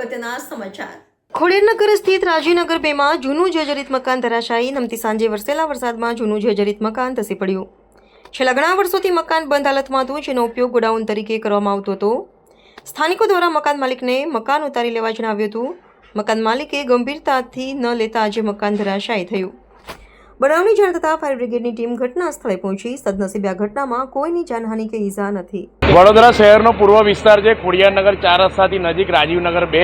અગત્યના સમાચાર। ખોડિયારનગર સ્થિત રાજીનગર 2 માં જૂનું જર્જરિત મકાન ધરાશાયી, નમતી સાંજે વરસેલા વરસાદમાં જૂનું જર્જરિત મકાન ધસી પડ્યું। છેલ્લા ઘણા વર્ષોથી મકાન બંધ હાલતમાં હતું, જેનો ઉપયોગ ગોડાઉન તરીકે કરવામાં આવતો હતો। સ્થાનિકો દ્વારા મકાન માલિકને મકાન ઉતારી લેવા જણાવ્યું હતું। મકાન માલિકે ગંભીરતાથી ન લેતા આજે મકાન ધરાશાયી થયું। બનાવની જાણ થતાં ફાયર બ્રિગેડની ટીમ ઘટના સ્થળે પહોંચી। સદનસીબે આ ઘટનામાં કોઈની જાનહાનિ કે ઈજા નથી। વડોદરા શહેરનો પૂર્વ વિસ્તાર છે ખોડિયારનગર 4 રસ્તાથી નજીક રાજીવનગર 2,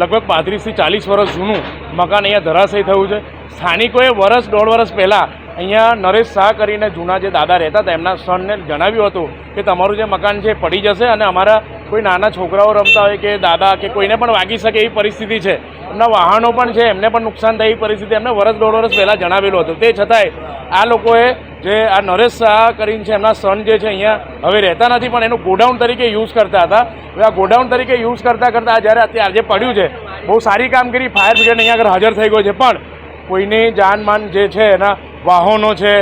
લગભગ 35 થી 40 વર્ષ જૂનું મકાન અહીંયા ધરાશયી થયું છે। સ્થાનિકોએ વર્ષ દોઢ વર્ષ પહેલાં અહીંયા નરેશ શાહ કરીને જૂના જે દાદા રહેતા હતા એમના સનને જણાવ્યું હતું કે તમારું જે મકાન છે પડી જશે અને અમારા કોઈ નાના છોકરાઓ રમતા હોય કે દાદા કે કોઈને પણ વાગી શકે એવી પરિસ્થિતિ છે, એમના વાહનો પણ છે, એમને પણ નુકસાન થાય એવી પરિસ્થિતિ એમને વર્ષ દોઢ વર્ષ પહેલાં જણાવેલું હતું। તે છતાંય આ લોકોએ જે આ નરેશ શાહ કરીને છે એમના સન જે છે અહીંયા હવે રહેતા નથી, પણ એનું ગોડાઉન તરીકે યુઝ કરતા હતા। હવે આ ગોડાઉન તરીકે યુઝ કરતાં જ્યારે અત્યારે જે પડ્યું છે બહુ સારી કામગીરી ફાયર બ્રિગેડ અહીંયા આગળ હાજર થઈ ગયો છે, પણ કોઈની જાનમાન જે છે એના વાહનો છે,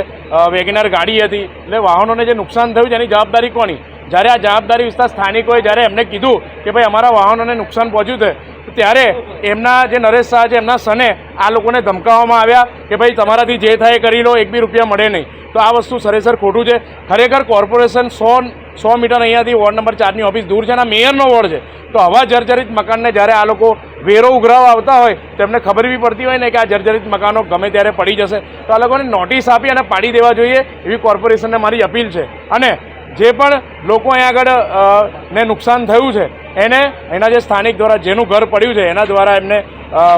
વેગનાર ગાડી હતી, એટલે વાહનોને જે નુકસાન થયું છે એની જવાબદારી કોની? જ્યારે આ જવાબદારી વિસ્તાર સ્થાનિકોએ જ્યારે એમને કીધું કે ભાઈ અમારા વાહનોને નુકસાન પહોંચ્યું છે, ત્યારે એમના જે નરેશ શાહ છે એમના સને આ લોકોને ધમકાવવામાં આવ્યા કે ભાઈ તમારાથી જે થાય એ કરી લો, 1 બી રૂપિયા મળે નહીં। તો આ વસ્તુ સરેસર ખોટું છે। ખરેખર કોર્પોરેશન 100 મીટર અહીંયાથી વોર્ડ નંબર 4ની ઓફિસ દૂર છે અને મેયરનો વોર્ડ છે, તો આવા જર્જરિત મકાનને જ્યારે આ લોકો વેરો ઉઘરાવવા આવતા હોય તેમને ખબર બી પડતી હોય ને કે આ જર્જરિત મકાનો ગમે ત્યારે પડી જશે, તો આ લોકોને નોટિસ આપી અને પાડી દેવા જોઈએ એવી કોર્પોરેશનને મારી અપીલ છે। અને જે પણ લોકો અહીંયા આગળ ને નુકસાન થયું છે એને એના જે સ્થાનિક દ્વારા જેનું ઘર પડ્યું છે એના દ્વારા એમને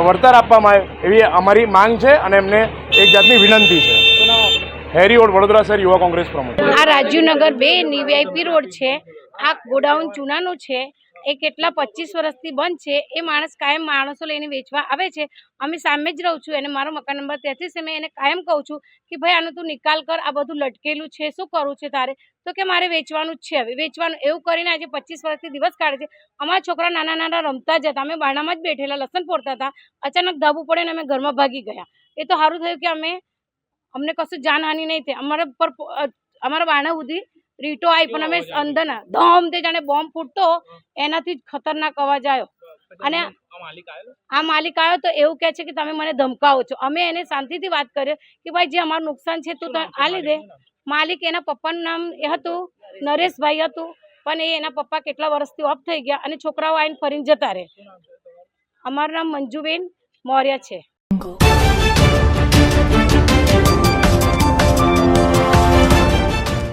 વળતર આપવામાં આવે એવી અમારી માંગ છે અને એમને એક જાતની વિનંતી છે। હેરી રોડ, વડોદરા શહેર યુવા કોંગ્રેસ પ્રમુખ। આ રાજીવનગર 2 વીઆઈપી રોડ છે। આ ગોડાઉન ચૂનાનું છે, એ કેટલા 25 વર્ષથી બંધ છે। એ માણસ કાયમ માણસો લઈને વેચવા આવે છે। અમે સામે જ રહું છું અને મારો મકાન નંબર 33 છે। મેં એને કાયમ કહું છું કે ભાઈ આનું તું નિકાલ કર, આ બધું લટકેલું છે, શું કરવું છે તારે? તો કે મારે વેચવાનું જ છે, હવે વેચવાનું એવું કરીને આજે 25 વર્ષથી દિવસ કાઢે છે। અમારા છોકરા નાના નાના રમતા જ હતા, અમે બારણામાં જ બેઠેલા લસણ ફોડતા હતા, અચાનક ધાબુ પડે ને અમે ઘરમાં ભાગી ગયા। એ તો સારું થયું કે અમને કશું જાનહાનિ નહીં થઈ। અમારા બારણા સુધી રીટો આવી પણ અમે અંદરના ધમ તે જાણે બોમ્બ ફૂટતો એનાથી જ ખતરનાક અવાજ આવ્યો અને આ માલિક આવ્યો તો એવું કહે છે કે તમે મને ધમકાવો છો। અમે એને શાંતિથી વાત કરીએ કે ભાઈ જે અમારું નુકસાન છે તું આલી દે। માલિક એના પપ્પાનું નામ એ હતું નરેશભાઈ હતું, પણ એના પપ્પા કેટલા વર્ષથી ઓફ થઈ ગયા અને છોકરાઓ આવીને ફરીને જતા રહે। અમારું નામ મંજુબેન મૌર્ય છે।